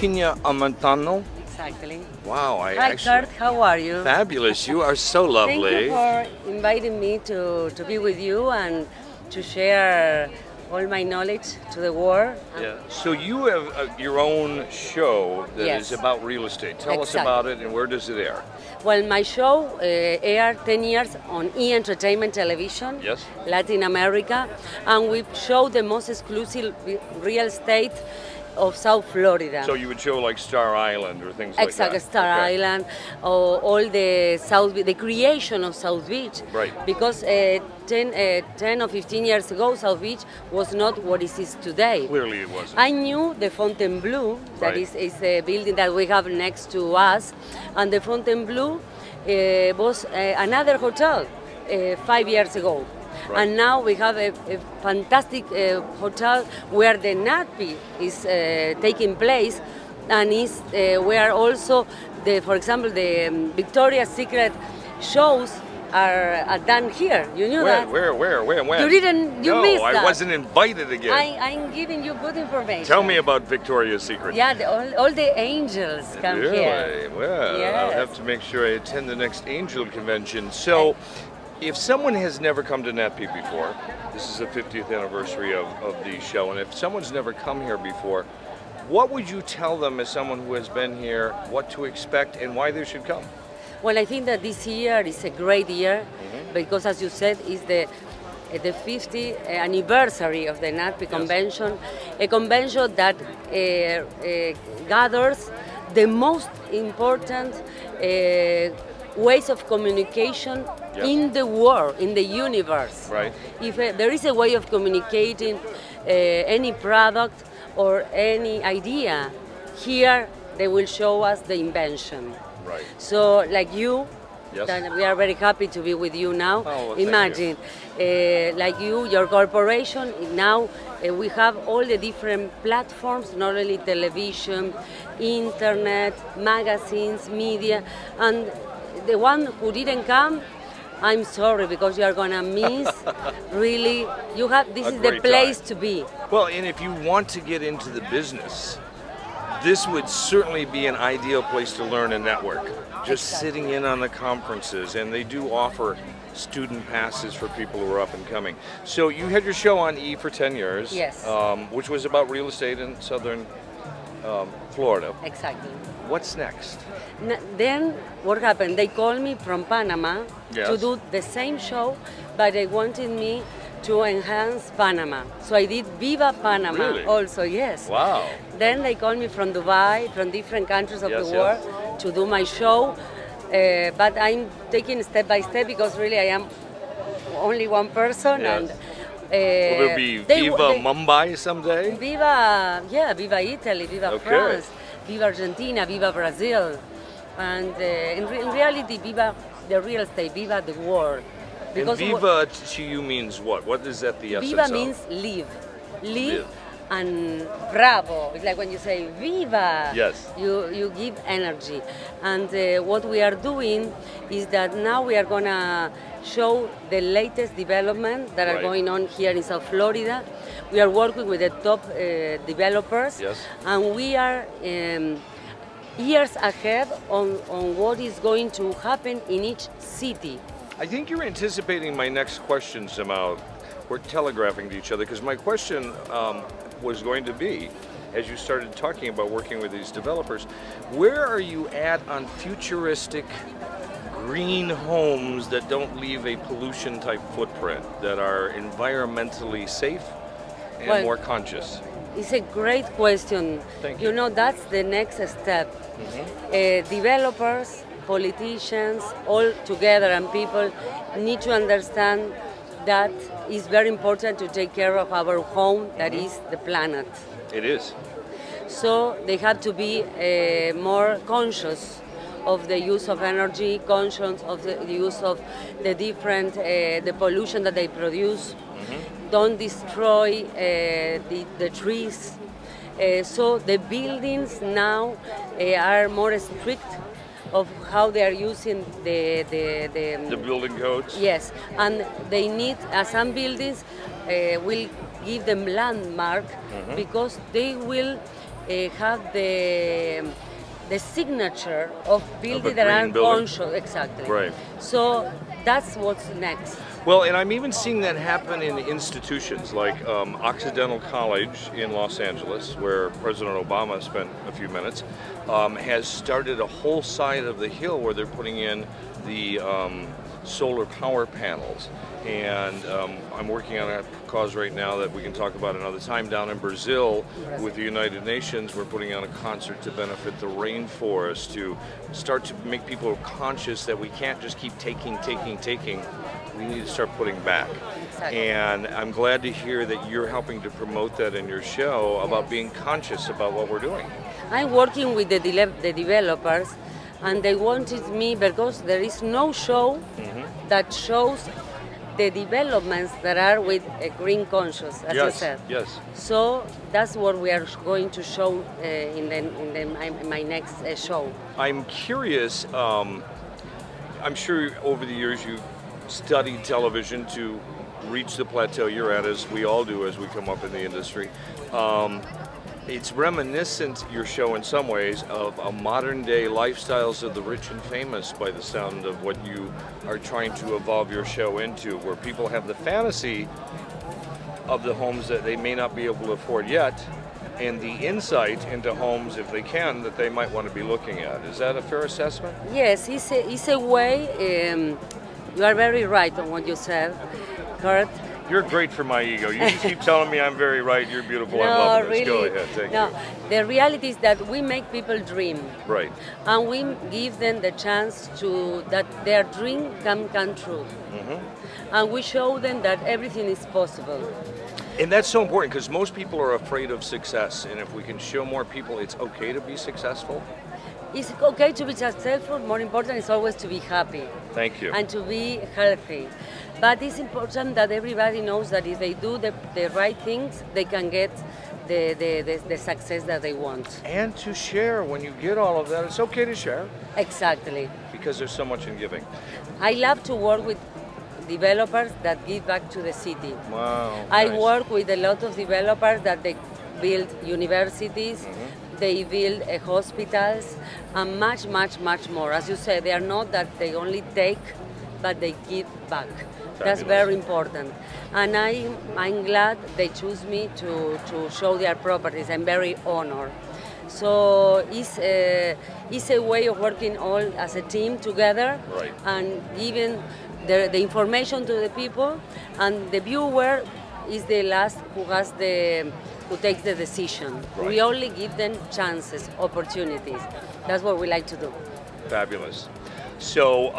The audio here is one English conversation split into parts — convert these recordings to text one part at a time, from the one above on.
Pina Armentano? Exactly. Wow, Hi, Kurt, how are you? Fabulous, you are so lovely. Thank you for inviting me to be with you and to share all my knowledge to the world. Yeah. So you have your own show that Yes. is about real estate. Tell us Exactly. about it and where does it air? Well, my show aired 10 years on E! Entertainment Television, Yes. Latin America, and we show the most exclusive real estate of South Florida. So you would show like Star Island or things like Exactly, that? Star Okay. Island, or all the the creation of South Beach. Right. Because 10 or 15 years ago, South Beach was not what it is today. Clearly it wasn't. I knew the Fontainebleau, that Right. is a building that we have next to us, and the Fontainebleau was another hotel 5 years ago. Right. And now we have a fantastic hotel where the NATPE is taking place, and is where also, for example, the Victoria's Secret shows are done here. You knew that? Where, when? You didn't, you no, missed that. I wasn't invited again. I'm giving you good information. Tell me about Victoria's Secret. Yeah, all the angels come Really? here. Well, Yes. I'll have to make sure I attend the next angel convention. So, if someone has never come to NATPE before, this is the 50th anniversary of the show, and if someone's never come here before, what would you tell them as someone who has been here, what to expect and why they should come? Well, I think that this year is a great year because, as you said, it's the 50th anniversary of the NATPE convention, a convention that gathers the most important ways of communication in the world, in the universe. Right. If there is a way of communicating any product or any idea, here they will show us the invention. Right. So, like you, Yes. that we are very happy to be with you now. Oh, well, thank Imagine, like you, your corporation, now we have all the different platforms, not only television, internet, magazines, media, and the one who didn't come, I'm sorry, because you are gonna miss. Really, you have. This A is the great place time. to be. Well, and if you want to get into the business, this would certainly be an ideal place to learn and network. Just Exactly. sitting in on the conferences, and they do offer student passes for people who are up and coming. So you had your show on E! For 10 years, Yes. Which was about real estate in southern Florida. Exactly. What's next? Then what happened? They called me from Panama Yes. to do the same show, but they wanted me to enhance Panama. So I did Viva Panama Really? also, yes. Wow. Then they called me from Dubai, from different countries of Yes, the yes. world to do my show. But I'm taking step by step because really I am only one person. Yes. And Will there be Viva Mumbai someday? Viva, yeah, Viva Italy, Viva Okay. France, Viva Argentina, Viva Brazil. And in reality, Viva the real estate, Viva the world. And Viva to you means what? What is that the essence Viva of? means live. Live. And bravo. It's like when you say Viva, Yes. you give energy. And what we are doing is that now we are going to show the latest developments that are Right. going on here in South Florida. We are working with the top developers. Yes. And we are years ahead on what is going to happen in each city. I think you're anticipating my next question somehow. We're telegraphing to each other because my question was going to be, as you started talking about working with these developers, where are you at on futuristic green homes that don't leave a pollution type footprint, that are environmentally safe and Well, more conscious? It's a great question. Thank You you. know, that's the next step. Developers, politicians, all together, and people need to understand that it's very important to take care of our home, that is the planet. It is. So they have to be more conscious of the use of energy, conscious of the use of the different, the pollution that they produce. Don't destroy the trees. So the buildings now are more strict of how they are using the building codes? Yes, and they need, some buildings will give them landmark because they will have the signature of buildings that green are building? conscious. Exactly. Right. So that's what's next. Well, and I'm even seeing that happen in institutions like Occidental College in Los Angeles, where President Obama spent a few minutes, has started a whole side of the hill where they're putting in the solar power panels. And I'm working on a cause right now that we can talk about another time down in Brazil with the United Nations. We're putting on a concert to benefit the rainforest, to start to make people conscious that we can't just keep taking. We need to start putting back. Exactly. And I'm glad to hear that you're helping to promote that in your show about being conscious about what we're doing. I'm working with the developers, and they wanted me because there is no show that shows the developments that are with a green conscious, as you said. Yes. So that's what we are going to show in my next show. I'm curious, I'm sure over the years you studied television to reach the plateau you're at, as we all do as we come up in the industry. It's reminiscent, your show in some ways, of a modern day lifestyles of the rich and famous by the sound of what you are trying to evolve your show into, where people have the fantasy of the homes that they may not be able to afford yet, and the insight into homes, if they can, that they might want to be looking at. Is that a fair assessment? Yes, it's a way, you are very right on what you said, Kurt. You're great for my ego. You just keep telling me I'm very right, you're beautiful, No, I'm loving this. really, Go ahead, thank you. The reality is that we make people dream. Right. And we give them the chance to, that their dream can come true. And we show them that everything is possible. And that's so important because most people are afraid of success, and if we can show more people it's okay to be successful. It's okay to be successful, more important is always to be happy. Thank you. And to be healthy. But it's important that everybody knows that if they do the right things, they can get the success that they want. And to share, when you get all of that, it's okay to share. Exactly. Because there's so much in giving. I love to work with developers that give back to the city. Wow. I nice. work with a lot of developers that they build universities, they build hospitals, and much more. As you said, they are not that they only take, but they give back. That's very important. And I'm glad they choose me to show their properties. I'm very honored. So it's a way of working all as a team together, right, and giving the information to the people, and the viewer is the last who takes the decision. Right. We only give them chances, opportunities. That's what we like to do. Fabulous. So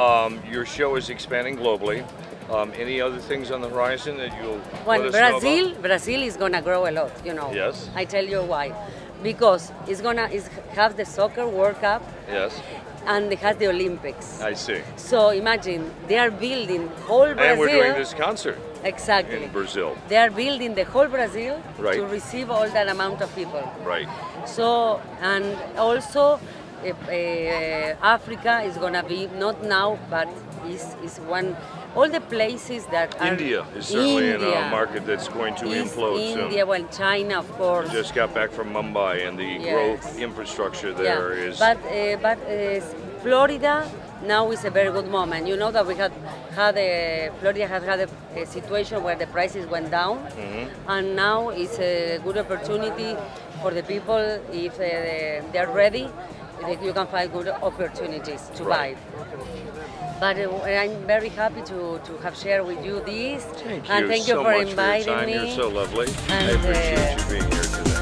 your show is expanding globally. Any other things on the horizon that you'll let us know about? Brazil is gonna grow a lot, you know. Yes. I tell you why. Because it's have the soccer World Cup. Yes. And it has the Olympics. I see. So imagine, they are building whole Brazil. And we're doing this concert. Exactly. In Brazil. They are building the whole Brazil right, to receive all that amount of people. Right. So, and also Africa is going to be, not now, but is one, all the places that are... India is certainly in a market that's going to implode soon. India, well, China, of course. We just got back from Mumbai, and the growth infrastructure there is... But Florida now is a very good moment. You know that we Florida has had a situation where the prices went down, and now it's a good opportunity for the people, if they're ready, you can find good opportunities to buy. But I'm very happy to have shared with you this. Thank and you thank so you for much inviting for your time. me. You're so lovely. And, I appreciate you being here today.